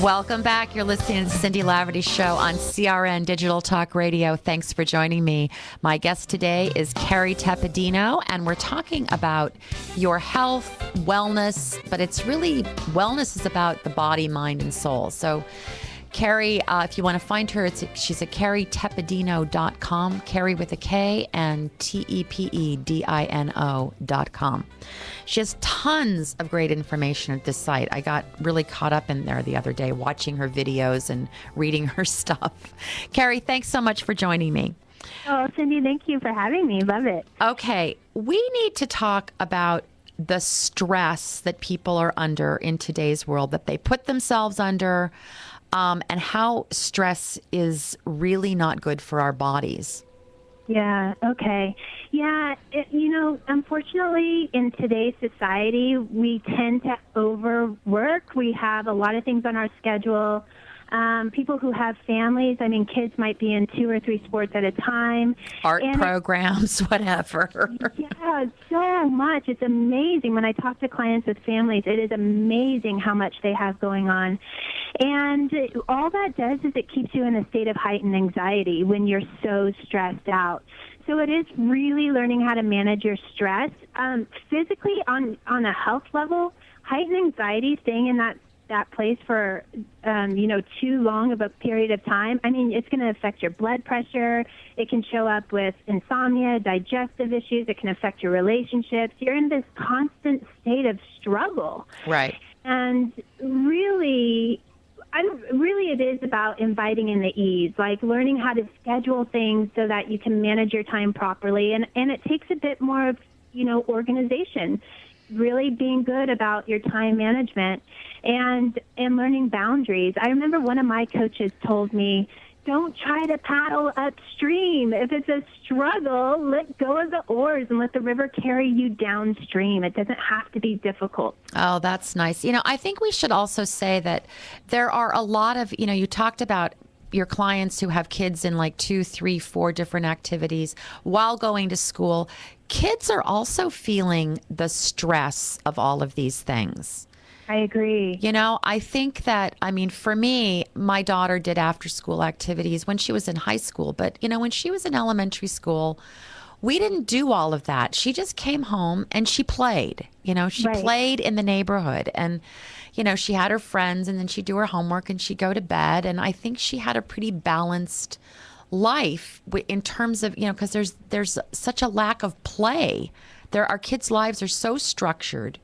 Welcome back. You're listening to the Cindy Laverty Show on CRN Digital Talk Radio. Thanks for joining me. My guest today is Carrie Tepedino, and we're talking about your health, wellness, but it's really, wellness is about the body, mind, and soul. So Carrie, if you want to find her, she's at carrietepedino.com, Carrie with a K, and TEPEDINO.com. She has tons of great information at this site. I got really caught up in there the other day, watching her videos and reading her stuff. Carrie, thanks so much for joining me. Oh, Cindy, thank you for having me. Love it. Okay, we need to talk about the stress that people are under in today's world, that they put themselves under, and how stress is really not good for our bodies. Yeah, okay. Yeah, unfortunately, in today's society, we tend to overwork. We have a lot of things on our schedule. People who have families, kids might be in 2 or 3 sports at a time. Art programs, whatever. Yeah, so much. It's amazing. When I talk to clients with families, it is amazing how much they have going on. And all that does is it keeps you in a state of heightened anxiety when you're so stressed out. So it is really learning how to manage your stress. Physically, on a health level, heightened anxiety, staying in that place for, too long of a period of time, it's going to affect your blood pressure. It can show up with insomnia, digestive issues. It can affect your relationships. You're in this constant state of struggle. Right. And really it is about inviting in the ease, like learning how to schedule things so that you can manage your time properly. And it takes a bit more of, organization, really being good about your time management and learning boundaries. I remember one of my coaches told me, don't try to paddle upstream. If it's a struggle, let go of the oars and let the river carry you downstream. It doesn't have to be difficult. Oh, that's nice. I think we should also say that there are a lot of, you talked about your clients who have kids in like 2, 3, 4 different activities while going to school. Kids are also feeling the stress of all of these things. I agree. I think that, for me, my daughter did after school activities when she was in high school. But, when she was in elementary school, we didn't do all of that. She just came home and she played. She Right. played in the neighborhood. And, she had her friends, and then she'd do her homework and she'd go to bed. And I think she had a pretty balanced life in terms of, because there's such a lack of play. Our kids' lives are so structured.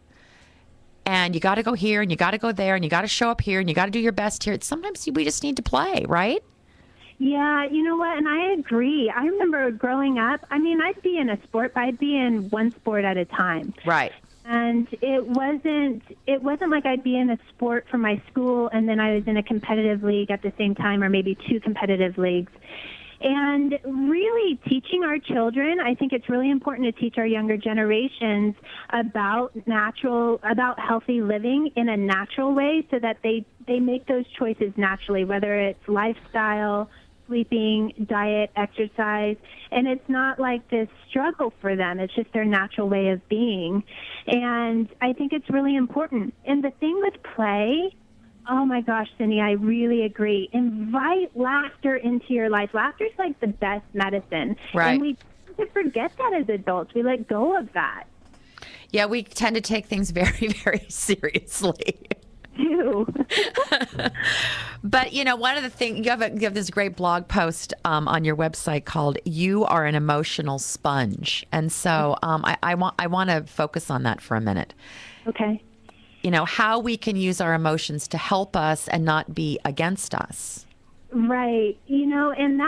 And you got to go here, and you got to go there, and you got to show up here, and you got to do your best here. Sometimes we just need to play, right? Yeah, you know what? And I agree. I remember growing up, I'd be in a sport, but I'd be in one sport at a time. Right. And it wasn't like I'd be in a sport for my school and then I was in a competitive league at the same time, or maybe 2 competitive leagues. And really teaching our children, I think it's really important to teach our younger generations about healthy living in a natural way so that they make those choices naturally, whether it's lifestyle, sleeping, diet, exercise. And it's not like this struggle for them. It's just their natural way of being. And I think it's really important. And the thing with play, oh my gosh, Cindy, I really agree. Invite laughter into your life. Laughter is like the best medicine. Right. And we tend to forget that as adults. We let go of that. Yeah, we tend to take things very, very seriously. Too. But, one of the things, you have this great blog post on your website called "You Are an Emotional Sponge." And so I want to focus on that for a minute. Okay. How we can use our emotions to help us and not be against us. Right. And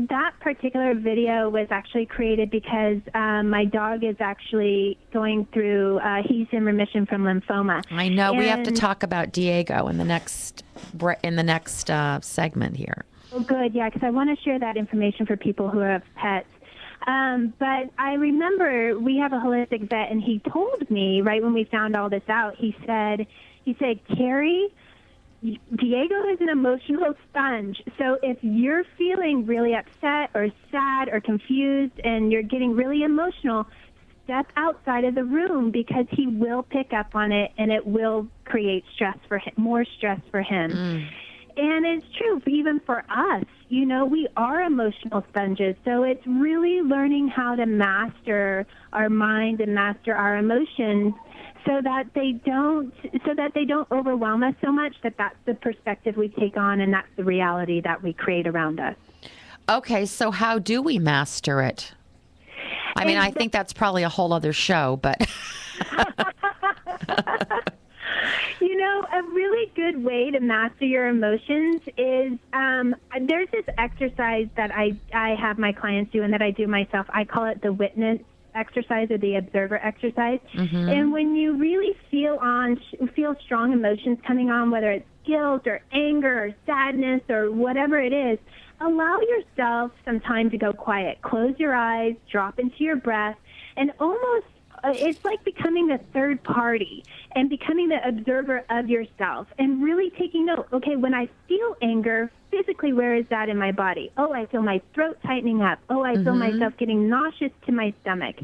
that particular video was actually created because my dog is actually going through, he's in remission from lymphoma. I know. We have to talk about Diego in the next segment here. Oh, good. Yeah, because I want to share that information for people who have pets. But I remember we have a holistic vet, and he told me right when we found all this out, he said, Carrie, Diego is an emotional sponge. So if you're feeling really upset or sad or confused and you're getting really emotional, step outside of the room because he will pick up on it and it will create stress for him, more stress for him. And it's true even for us. You know, we are emotional sponges. So it's really learning how to master our mind and master our emotions so that they don't overwhelm us so much that that's the perspective we take on and that's the reality that we create around us. Okay, so how do we master it? I mean, I think that's probably a whole other show, but you know, a really good way to master your emotions is there's this exercise that I have my clients do and that I do myself. I call it the witness exercise or the observer exercise. Mm-hmm. And when you really feel strong emotions coming on, whether it's guilt or anger or sadness or whatever it is, allow yourself some time to go quiet. Close your eyes, drop into your breath, and almost it's like becoming a third party and becoming the observer of yourself and really taking note. Okay, when I feel anger, physically, where is that in my body? Oh, I feel my throat tightening up. Oh, I feel myself getting nauseous to my stomach.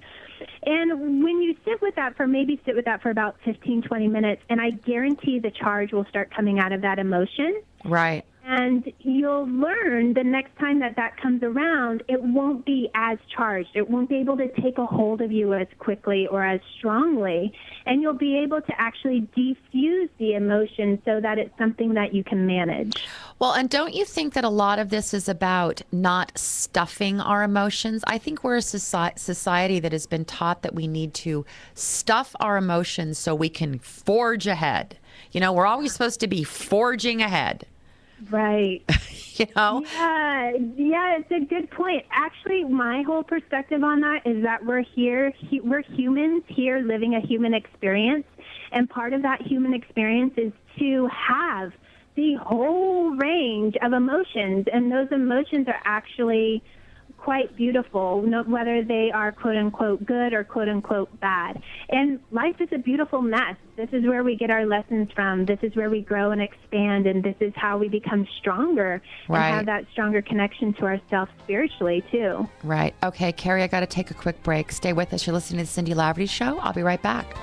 And when you sit with that for about 15, 20 minutes, and I guarantee the charge will start coming out of that emotion. Right. And you'll learn the next time that comes around, it won't be as charged. It won't be able to take a hold of you as quickly or as strongly. And you'll be able to actually defuse the emotion so that it's something that you can manage. Well, and don't you think that a lot of this is about not stuffing our emotions? I think we're a society that has been taught that we need to stuff our emotions so we can forge ahead. You know, we're always supposed to be forging ahead. Right. You know? Yeah, it's a good point. Actually, my whole perspective on that is that we're humans here living a human experience. And part of that human experience is to have the whole range of emotions. And those emotions are actually quite beautiful, whether they are quote-unquote good or quote-unquote bad. And life is a beautiful mess. This is where we get our lessons from. This is where we grow and expand, and this is how we become stronger and have that stronger connection to ourselves spiritually, too. Right. Okay, Carrie, I got to take a quick break. Stay with us. You're listening to the Cindy Laverty Show. I'll be right back.